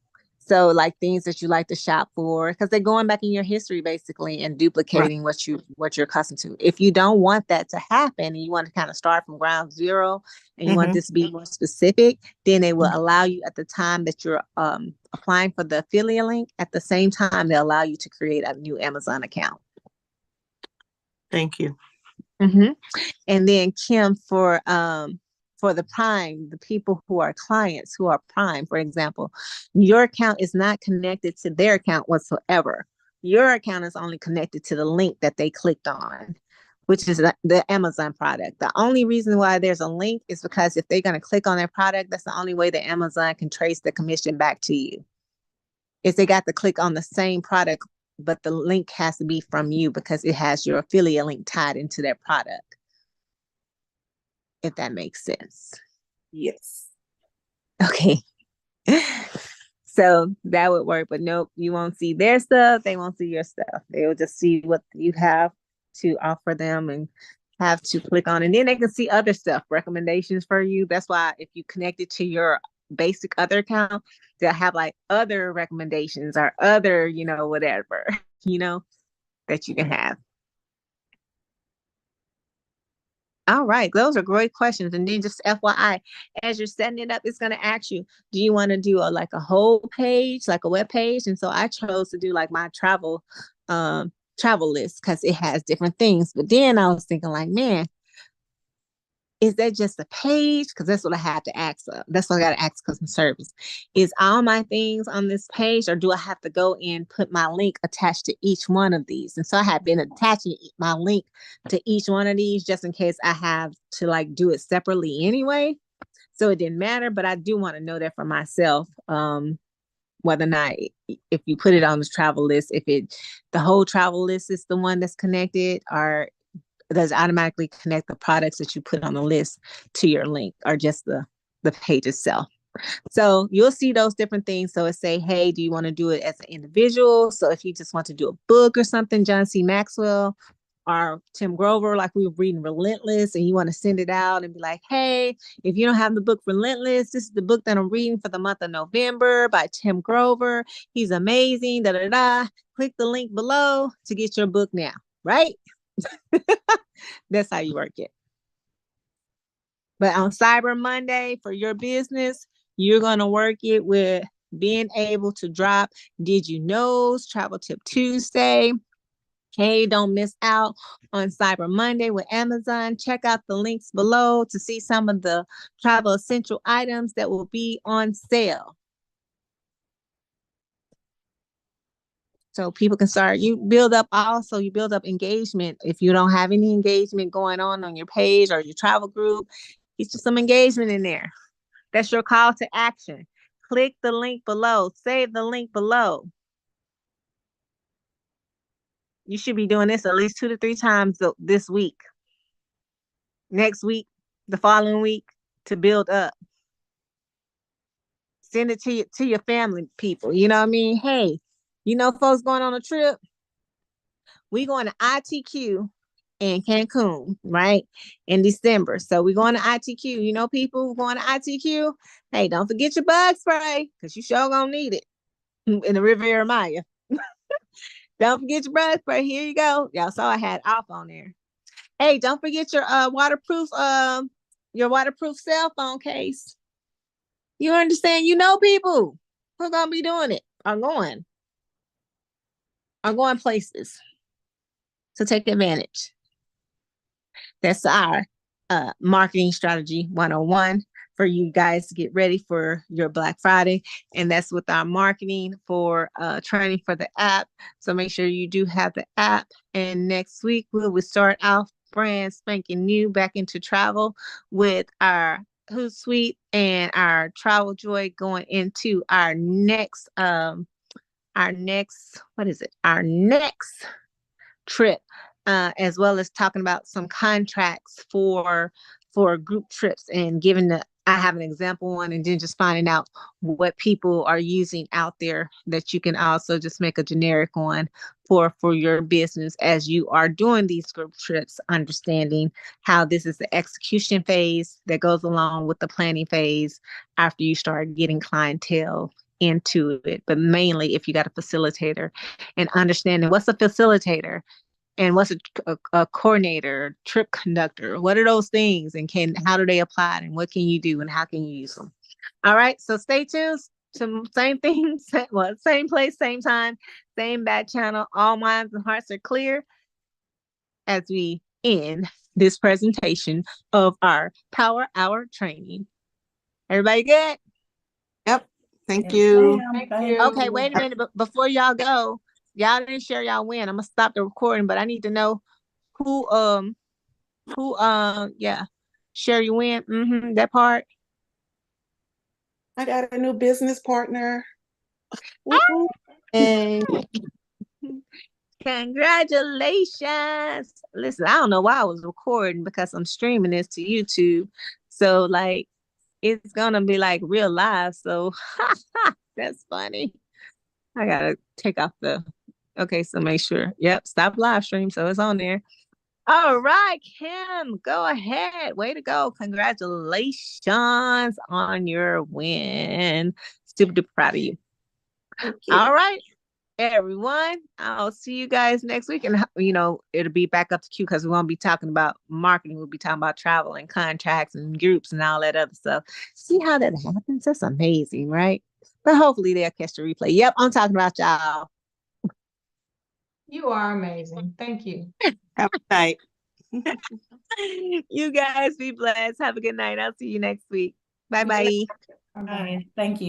So like things that you like to shop for, because they're going back in your history basically and duplicating what you're accustomed to. If you don't want that to happen and you want to kind of start from ground zero and you want this to be more specific, then they will allow you at the time that you're applying for the affiliate link, at the same time they'll allow you to create a new Amazon account. Thank you. And then Kim, for the Prime, the people who are clients who are Prime, for example, your account is not connected to their account whatsoever. Your account is only connected to the link that they clicked on, which is the Amazon product. The only reason why there's a link is because if they're going to click on their product, that's the only way that Amazon can trace the commission back to you. If they got to click on the same product, but the link has to be from you because it has your affiliate link tied into their product. If that makes sense. Yes. Okay. So that would work, but nope, you won't see their stuff. They won't see your stuff. They will just see what you have to offer them and have to click on. And then they can see other stuff, recommendations for you. That's why if you connect it to your basic other account, they'll have like other recommendations or other, whatever, that you can have. All right, those are great questions. And then just FYI, as you're setting it up, it's going to ask you, do you want to do a whole page, like a web page? And so I chose to do like my travel list because it has different things. But then I was thinking like, man, is that just a page? Because that's what I have to ask. That's what I got to ask customer service. Is all my things on this page, or do I have to go and put my link attached to each one of these? And so I have been attaching my link to each one of these just in case I have to do it separately anyway. So it didn't matter, but I do want to know that for myself, whether or not if you put it on the travel list, if the whole travel list is the one that's connected, or does automatically connect the products that you put on the list to your link, or just the page itself. So you'll see those different things. So it say, hey, do you want to do it as an individual? So if you just want to do a book or something, John C. Maxwell or Tim Grover, like we were reading Relentless, and you want to send it out and be like, hey, if you don't have the book Relentless, this is the book that I'm reading for the month of November by Tim Grover. He's amazing, Click the link below to get your book now, right? That's how you work it. But on Cyber Monday for your business, you're going to work it with being able to drop Did You Know's Travel Tip Tuesday. Hey, don't miss out on Cyber Monday with Amazon. Check out the links below to see some of the travel essential items that will be on sale. So people can start, you build up engagement. If you don't have any engagement going on your page or your travel group, get you some engagement in there. That's your call to action. Click the link below, save the link below. You should be doing this at least 2 to 3 times this week. Next week, the following week, to build up. Send it to your family people. You know what I mean? Hey, folks going on a trip. We going to ITQ in Cancun, right? In December. So we're going to ITQ. People going to ITQ. Hey, don't forget your bug spray, because you sure gonna need it in the Riviera Maya. Don't forget your bug spray. Here you go. Y'all saw I had off on there. Hey, don't forget your waterproof cell phone case. You understand? People who are gonna be doing it are going places. So take advantage. That's our marketing strategy 101. for you guys to get ready for your Black Friday. And that's with our marketing for training for the app. So make sure you do have the app. And next week we will start our brand spanking new back into travel with our Hootsuite and our Travel Joy going into our next our next trip, as well as talking about some contracts for group trips and I have an example one, and then just finding out what people are using out there that you can also just make a generic one for your business as you are doing these group trips, understanding how this is the execution phase that goes along with the planning phase after you start getting clientele into it. But mainly if you got a facilitator, and understanding what's a facilitator and what's a coordinator, trip conductor, what are those things, and how do they apply, and what can you do, and how can you use them? All right, so stay tuned. Some same thing, same place, same time, same back channel. All minds and hearts are clear as we end this presentation of our Power Hour training. Everybody good? Yep. Thank Yes, you. ma'am. Thank Thank you. Okay, wait a minute. But before y'all go, y'all didn't share y'all win. I'm gonna stop the recording, but I need to know who share your win. That part. I got a new business partner. Woo-hoo. And congratulations. Listen, I don't know why I was recording because I'm streaming this to YouTube. So like it's gonna be like real live. So that's funny. I gotta take off okay, so make sure. Yep, stop live stream. So it's on there. All right, Kim, go ahead. Way to go. Congratulations on your win. Super duper proud of you. Thank you. All right, everyone. I'll see you guys next week. And, it'll be back up to Q because we won't be talking about marketing. We'll be talking about travel and contracts and groups and all that other stuff. See how that happens? That's amazing, right? But hopefully they'll catch the replay. Yep, I'm talking about y'all. You are amazing. Thank you. Have a night. You guys be blessed. Have a good night. I'll see you next week. Bye-bye. Bye-bye. Bye. Thank you.